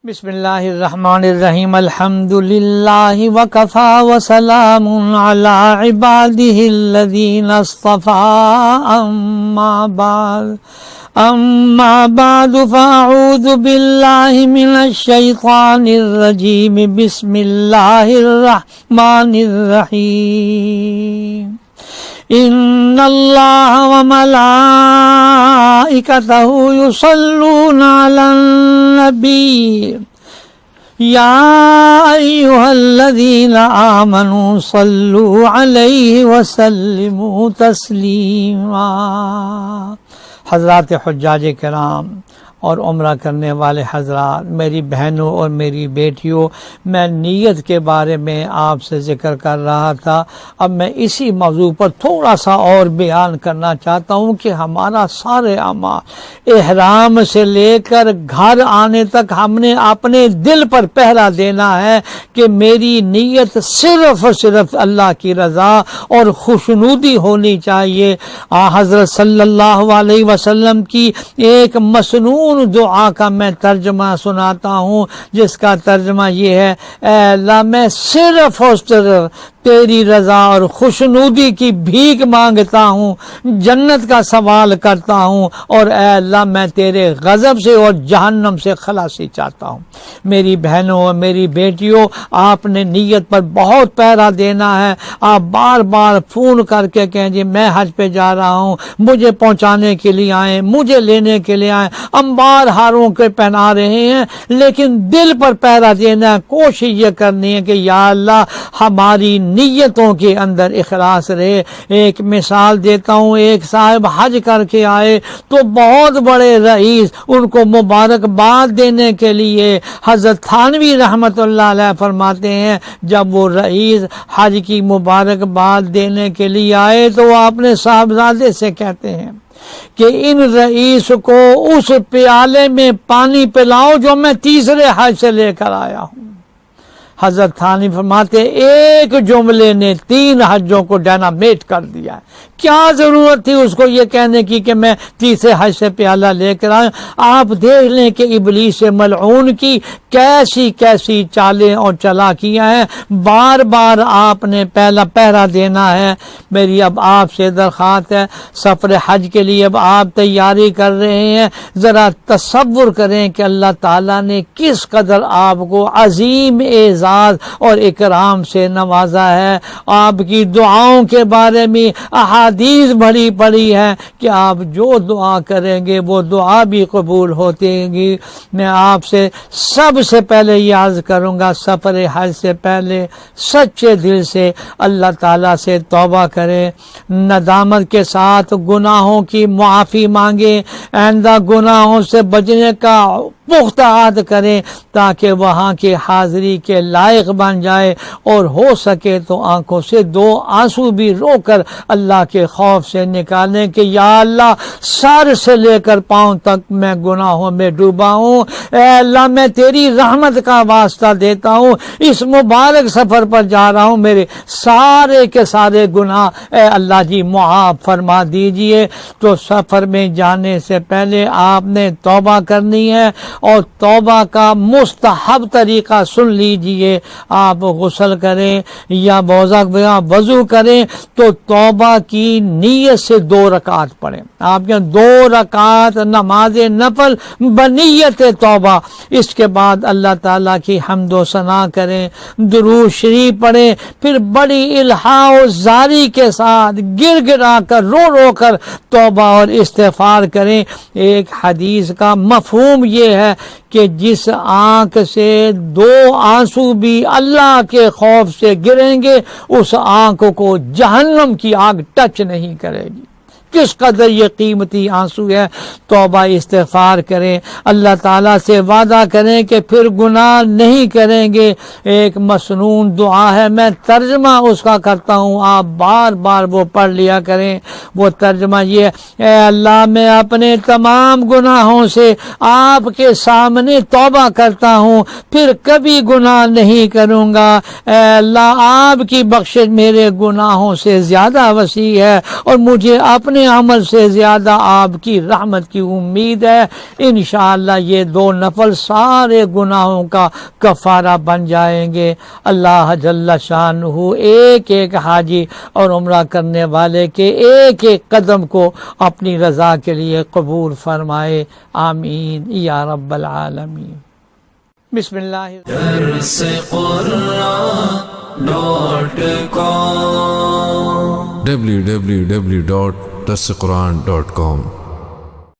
بسم اللہ الرحمن الرحیم الحمد للہ وکفا وسلام علی عبادہ الذین اصطفى اما بعد فاعوذ باللہ من الشیطان الرجیم بسم اللہ الرحمن الرحیم ان اللہ وملائکتہ یصلون علی النبی یا ایھا الذین آمنوا صلوا علیہ وسلموا تسلیما۔ حضرات حجاج کرام اور عمرہ کرنے والے حضرات، میری بہنوں اور میری بیٹیوں، میں نیت کے بارے میں آپ سے ذکر کر رہا تھا۔ اب میں اسی موضوع پر تھوڑا سا اور بیان کرنا چاہتا ہوں کہ ہمارا سارے اعمال احرام سے لے کر گھر آنے تک ہم نے اپنے دل پر پہرا دینا ہے کہ میری نیت صرف اور صرف اللہ کی رضا اور خوشنودی ہونی چاہیے۔ حضرت صلی اللہ علیہ وسلم کی ایک مسنون دعا کا میں ترجمہ سناتا ہوں، جس کا ترجمہ یہ ہے: اے اللہ، میں صرف اور صرف تیری رضا اور خوشنودی کی بھیک مانگتا ہوں، جنت کا سوال کرتا ہوں، اور اے اللہ میں تیرے غضب سے اور جہنم سے خلاصی چاہتا ہوں۔ میری بہنوں اور میری بیٹیوں، آپ نے نیت پر بہت پہرا دینا ہے۔ آپ بار بار فون کر کے کہیں جی میں حج پہ جا رہا ہوں، مجھے پہنچانے کے لیے آئیں، مجھے لینے کے لیے آئیں۔ انبار ہاروں کے پہنا رہے ہیں، لیکن دل پر پہرا دینا ہے۔ کوشش یہ کرنی ہے کہ یا اللہ ہماری نیتوں کے اندر اخلاص رہے۔ ایک مثال دیتا ہوں، ایک صاحب حج کر کے آئے تو بہت بڑے رئیس ان کو مبارکباد دینے کے لیے حضرت تھانوی رحمت اللہ علیہ فرماتے ہیں، جب وہ رئیس حج کی مبارکباد دینے کے لیے آئے تو وہ اپنے صاحبزادے سے کہتے ہیں کہ ان رئیس کو اس پیالے میں پانی پلاؤ جو میں تیسرے حج سے لے کر آیا ہوں۔ حضرت تھانوی فرماتے ایک جملے نے 3 حجوں کو ڈائنامیٹ کر دیا ہے۔ کیا ضرورت تھی اس کو یہ کہنے کی کہ میں تیسرے حج سے پیالہ لے کر آیا؟ آپ دیکھ لیں کہ ابلیس ملعون کی کیسی کیسی چالیں اور چالاکیاں ہیں۔ بار بار آپ نے پہرا دینا ہے۔ میری اب آپ سے درخواست ہے، سفر حج کے لیے اب آپ تیاری کر رہے ہیں، ذرا تصور کریں کہ اللہ تعالیٰ نے کس قدر آپ کو عظیم اعزاز اور اکرام سے نوازا ہے۔ آپ کی دعاؤں کے بارے میں احادیث بھری پڑی ہے کہ آپ جو دعا کریں گے وہ دعا بھی قبول ہوتی گی۔ میں آپ سے سب سے پہلے یہ عرض کروں گا، سفر حج سے پہلے سچے دل سے اللہ تعالیٰ سے توبہ کریں، ندامت کے ساتھ گناہوں کی معافی مانگیں، آئندہ گناہوں سے بچنے کا پختہ عہد کریں تاکہ وہاں کی حاضری کے لائق بن جائے، اور ہو سکے تو آنکھوں سے 2 آنسو بھی رو کر اللہ کے خوف سے نکالیں کہ یا اللہ سر سے لے کر پاؤں تک میں گناہوں میں ڈوبا ہوں۔ اے اللہ میں تیری رحمت کا واسطہ دیتا ہوں، اس مبارک سفر پر جا رہا ہوں، میرے سارے کے سارے گناہ اے اللہ جی معاف فرما دیجئے۔ تو سفر میں جانے سے پہلے آپ نے توبہ کرنی ہے، اور توبہ کا مستحب طریقہ سن لیجئے۔ آپ غسل کریں یا وضو کریں تو توبہ کی نیت سے 2 رکعت پڑھیں۔ آپ کے 2 رکعت نماز نفل بنیت توبہ، اس کے بعد اللہ تعالیٰ کی حمد و ثنا کریں، درود شریف پڑھیں، پھر بڑی الہا و زاری کے ساتھ گر گرا کر رو کر توبہ اور استغفار کریں۔ ایک حدیث کا مفہوم یہ ہے کہ جس آنکھ سے 2 آنسو بھی اللہ کے خوف سے گریں گے، اس آنکھ کو جہنم کی آگ ٹچ نہیں کرے گی۔ کس قدر یہ قیمتی آنسو ہے۔ توبہ استغفار کریں، اللہ تعالیٰ سے وعدہ کریں کہ پھر گناہ نہیں کریں گے۔ ایک مسنون دعا ہے، میں ترجمہ اس کا کرتا ہوں، آپ بار بار وہ پڑھ لیا کریں۔ وہ ترجمہ یہ: اے اللہ میں اپنے تمام گناہوں سے آپ کے سامنے توبہ کرتا ہوں، پھر کبھی گناہ نہیں کروں گا۔ اے اللہ آپ کی بخشش میرے گناہوں سے زیادہ وسیع ہے، اور مجھے اپنے اپنے عمل سے زیادہ آپ کی رحمت کی امید ہے. انشاءاللہ یہ 2 نفل سارے گناہوں کا کفارہ بن جائیں گے. اللہ جل شانہ ایک ایک حاجی اور عمرہ کرنے والے کے ایک ایک قدم کو اپنی رضا کے لیے قبول فرمائے. آمین یا رب العالمین. بسم اللہ. www.darsequran.com